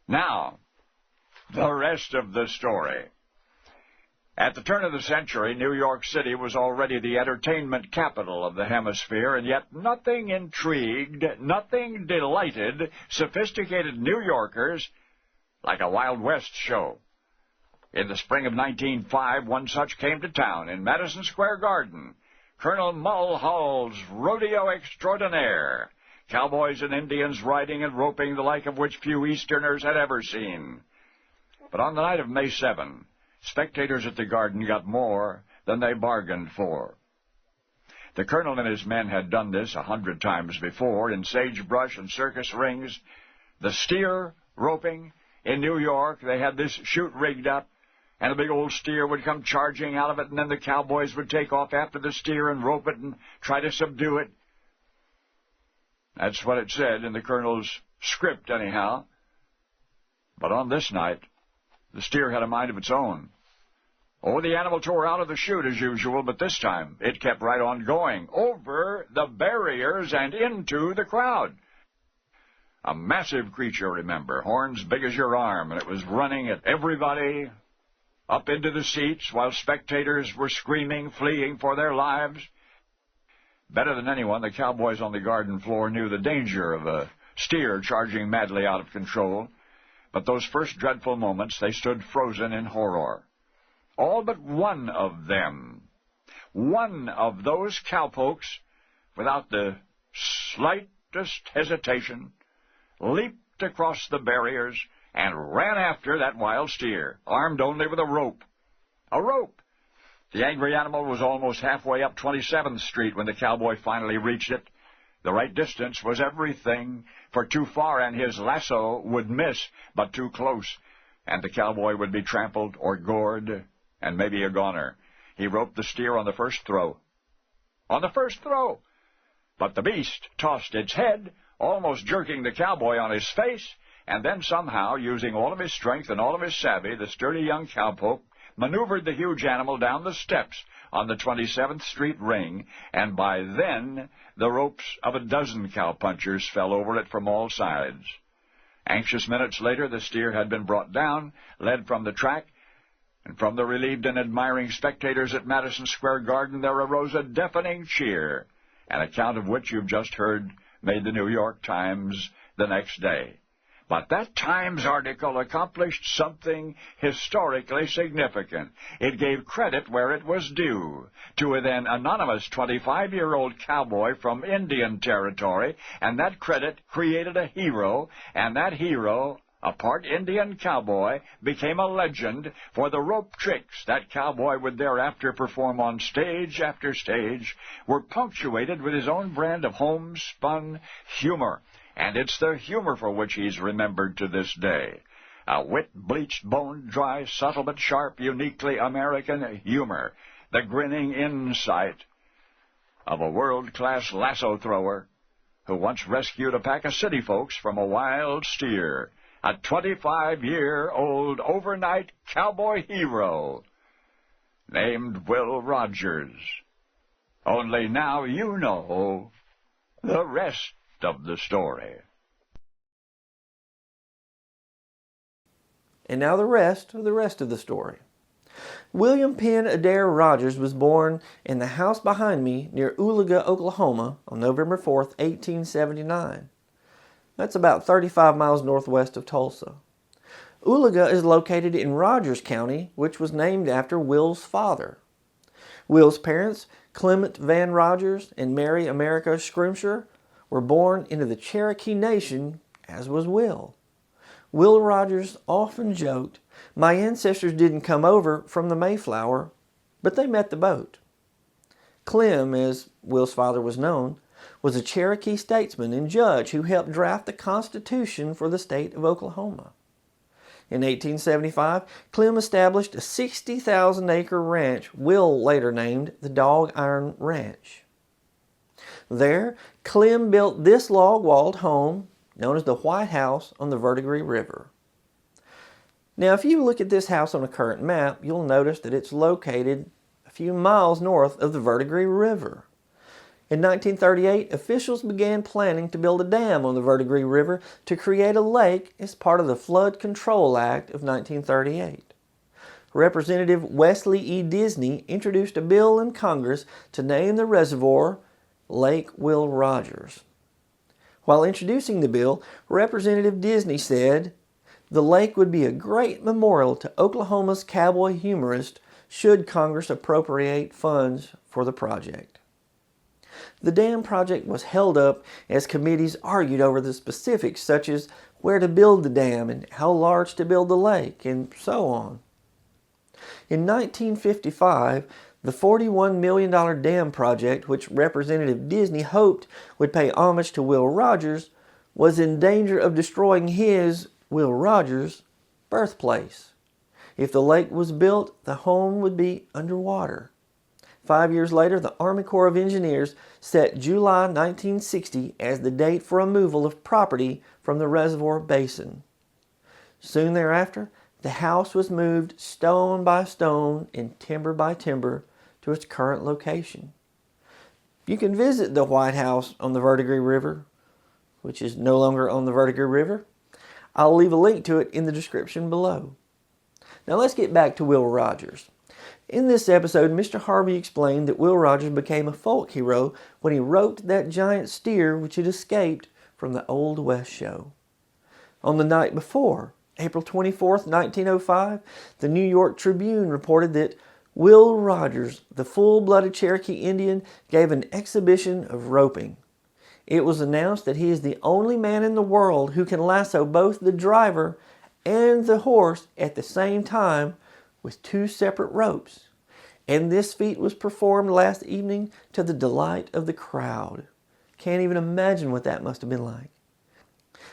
Now, the rest of the story. At the turn of the century, New York City was already the entertainment capital of the hemisphere, and yet nothing intrigued, nothing delighted sophisticated New Yorkers like a Wild West show. In the spring of 1905, one such came to town in Madison Square Garden, Colonel Mulhall's Rodeo Extraordinaire, cowboys and Indians riding and roping the like of which few Easterners had ever seen. But on the night of May 7, spectators at the Garden got more than they bargained for. The colonel and his men had done this 100 times before in sagebrush and circus rings. The steer roping in New York, they had this chute rigged up, and a big old steer would come charging out of it, and then the cowboys would take off after the steer and rope it and try to subdue it. That's what it said in the colonel's script, anyhow. But on this night, the steer had a mind of its own. Oh, the animal tore out of the chute as usual, but this time it kept right on going, over the barriers and into the crowd. A massive creature, remember, horns big as your arm, and it was running at everybody up into the seats while spectators were screaming, fleeing for their lives. Better than anyone, the cowboys on the garden floor knew the danger of a steer charging madly out of control. But those first dreadful moments, they stood frozen in horror. All but one of them, one of those cowpokes, without the slightest hesitation, leaped across the barriers and ran after that wild steer, armed only with a rope. A rope! The angry animal was almost halfway up 27th Street when the cowboy finally reached it. The right distance was everything, for too far and his lasso would miss, but too close, and the cowboy would be trampled or gored, and maybe a goner. He roped the steer on the first throw. On the first throw! But the beast tossed its head, almost jerking the cowboy on his face, and then somehow, using all of his strength and all of his savvy, the sturdy young cowpoke maneuvered the huge animal down the steps on the 27th Street ring, and by then the ropes of a dozen cowpunchers fell over it from all sides. Anxious minutes later, the steer had been brought down, led from the track, and from the relieved and admiring spectators at Madison Square Garden there arose a deafening cheer, an account of which you've just heard made the New York Times the next day. But that Times article accomplished something historically significant. It gave credit where it was due to a then anonymous 25-year-old cowboy from Indian Territory, and that credit created a hero, and that hero, a part Indian cowboy, became a legend for the rope tricks that cowboy would thereafter perform on stage after stage, were punctuated with his own brand of homespun humor. And it's the humor for which he's remembered to this day. A wit, bleached, bone-dry, subtle but sharp, uniquely American humor. The grinning insight of a world-class lasso thrower who once rescued a pack of city folks from a wild steer. A 25-year-old overnight cowboy hero named Will Rogers. Only now you know the rest of the story. And now the rest of the story. William Penn Adair Rogers was born in the house behind me near Oologah, Oklahoma on November 4th, 1879. That's about 35 miles northwest of Tulsa. Oologah is located in Rogers County, which was named after Will's father. Will's parents, Clement Van Rogers and Mary America Scrimshire, were born into the Cherokee Nation, as was Will. Will Rogers often joked, "My ancestors didn't come over from the Mayflower, but they met the boat." Clem, as Will's father was known, was a Cherokee statesman and judge who helped draft the Constitution for the state of Oklahoma. In 1875, Clem established a 60,000-acre ranch Will later named the Dog Iron Ranch. There, Clem built this log-walled home known as the White House on the Verdigris River. Now, if you look at this house on a current map, you'll notice that it's located a few miles north of the Verdigris River. In 1938, officials began planning to build a dam on the Verdigris River to create a lake as part of the Flood Control Act of 1938. Representative Wesley E. Disney introduced a bill in Congress to name the reservoir Lake Will Rogers. While introducing the bill, Representative Disney said, "The lake would be a great memorial to Oklahoma's cowboy humorist should Congress appropriate funds for the project." The dam project was held up as committees argued over the specifics such as where to build the dam and how large to build the lake and so on. In 1955, the $41 million dam project, which Representative Disney hoped would pay homage to Will Rogers, was in danger of destroying his, Will Rogers, birthplace. If the lake was built, the home would be underwater. 5 years later, the Army Corps of Engineers set July 1960 as the date for removal of property from the reservoir basin. Soon thereafter, the house was moved stone by stone and timber by timber to its current location. You can visit the White House on the Verdigris River, which is no longer on the Verdigris River. I'll leave a link to it in the description below. Now let's get back to Will Rogers. In this episode, Mr. Harvey explained that Will Rogers became a folk hero when he roped that giant steer which had escaped from the Old West show. On the night before, April 24th, 1905, the New York Tribune reported that Will Rogers, the full-blooded Cherokee Indian, gave an exhibition of roping. It was announced that he is the only man in the world who can lasso both the driver and the horse at the same time with 2 separate ropes. And this feat was performed last evening to the delight of the crowd. Can't even imagine what that must have been like.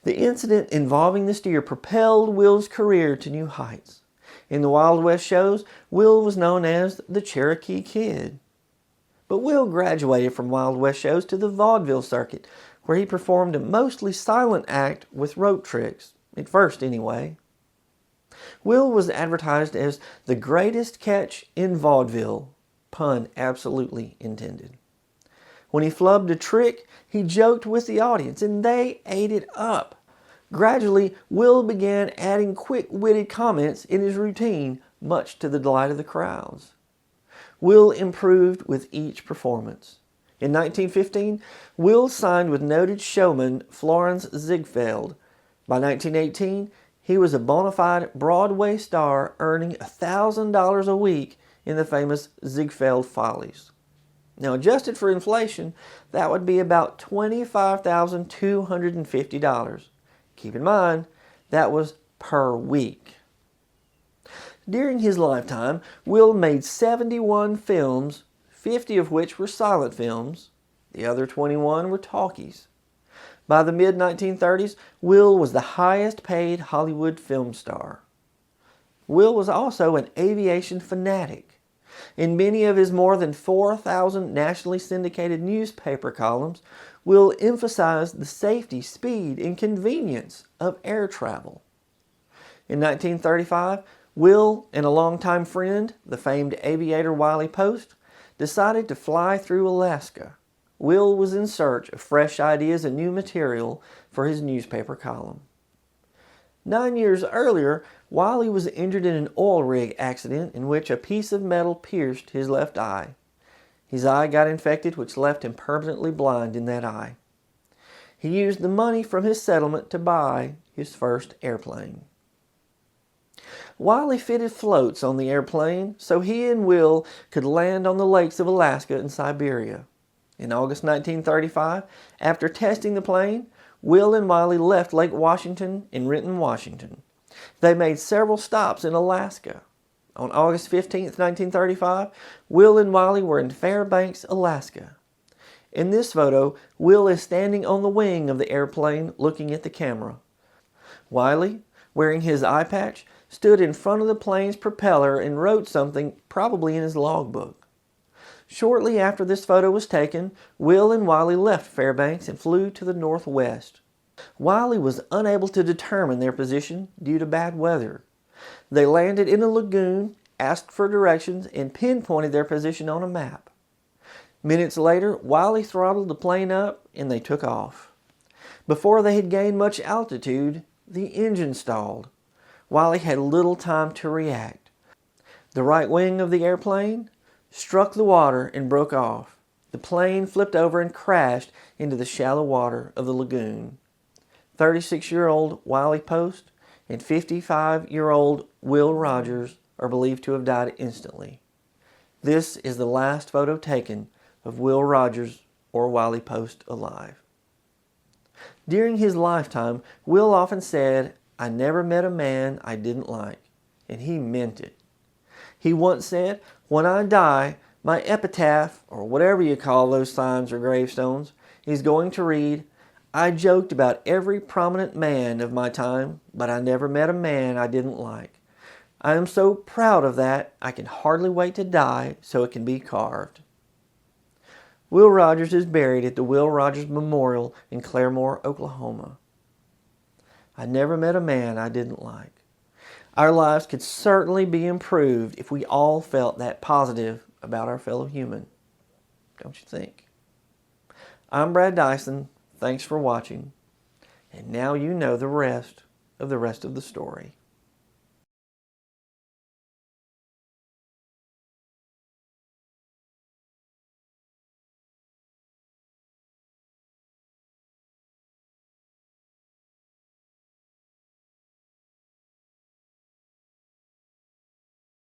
The incident involving the steer propelled Will's career to new heights. In the Wild West shows, Will was known as the Cherokee Kid. But Will graduated from Wild West shows to the vaudeville circuit, where he performed a mostly silent act with rope tricks, at first anyway. Will was advertised as the greatest catch in vaudeville, pun absolutely intended. When he flubbed a trick, he joked with the audience, and they ate it up. Gradually, Will began adding quick-witted comments in his routine, much to the delight of the crowds. Will improved with each performance. In 1915, Will signed with noted showman Florence Ziegfeld. By 1918, he was a bona fide Broadway star, earning $1,000 a week in the famous Ziegfeld Follies. Now, adjusted for inflation, that would be about $25,250. Keep in mind, that was per week. During his lifetime, Will made 71 films, 50 of which were silent films. The other 21 were talkies. By the mid-1930s, Will was the highest paid Hollywood film star. Will was also an aviation fanatic. In many of his more than 4,000 nationally syndicated newspaper columns, Will emphasized the safety, speed, and convenience of air travel. In 1935, Will and a longtime friend, the famed aviator Wiley Post, decided to fly through Alaska. Will was in search of fresh ideas and new material for his newspaper column. 9 years earlier, Wiley was injured in an oil rig accident in which a piece of metal pierced his left eye. His eye got infected, which left him permanently blind in that eye. He used the money from his settlement to buy his first airplane. Wiley fitted floats on the airplane so he and Will could land on the lakes of Alaska and Siberia. In August 1935, after testing the plane, Will and Wiley left Lake Washington in Renton, Washington. They made several stops in Alaska. On August 15, 1935, Will and Wiley were in Fairbanks, Alaska. In this photo, Will is standing on the wing of the airplane looking at the camera. Wiley, wearing his eye patch, stood in front of the plane's propeller and wrote something, probably in his logbook. Shortly after this photo was taken, Will and Wiley left Fairbanks and flew to the northwest. Wiley was unable to determine their position due to bad weather. They landed in a lagoon, asked for directions, and pinpointed their position on a map. Minutes later, Wiley throttled the plane up and they took off. Before they had gained much altitude, the engine stalled. Wiley had little time to react. The right wing of the airplane struck the water and broke off. The plane flipped over and crashed into the shallow water of the lagoon. 36-year-old Wiley Post and 55-year-old Will Rogers are believed to have died instantly. This is the last photo taken of Will Rogers or Wiley Post alive. During his lifetime, Will often said, "I never met a man I didn't like," and he meant it. He once said, "When I die, my epitaph, or whatever you call those signs or gravestones, is going to read, 'I joked about every prominent man of my time, but I never met a man I didn't like. I am so proud of that, I can hardly wait to die so it can be carved.'" Will Rogers is buried at the Will Rogers Memorial in Claremore, Oklahoma. I never met a man I didn't like. Our lives could certainly be improved if we all felt that positive about our fellow human. Don't you think? I'm Brad Dison. Thanks for watching. And now you know the rest of the story.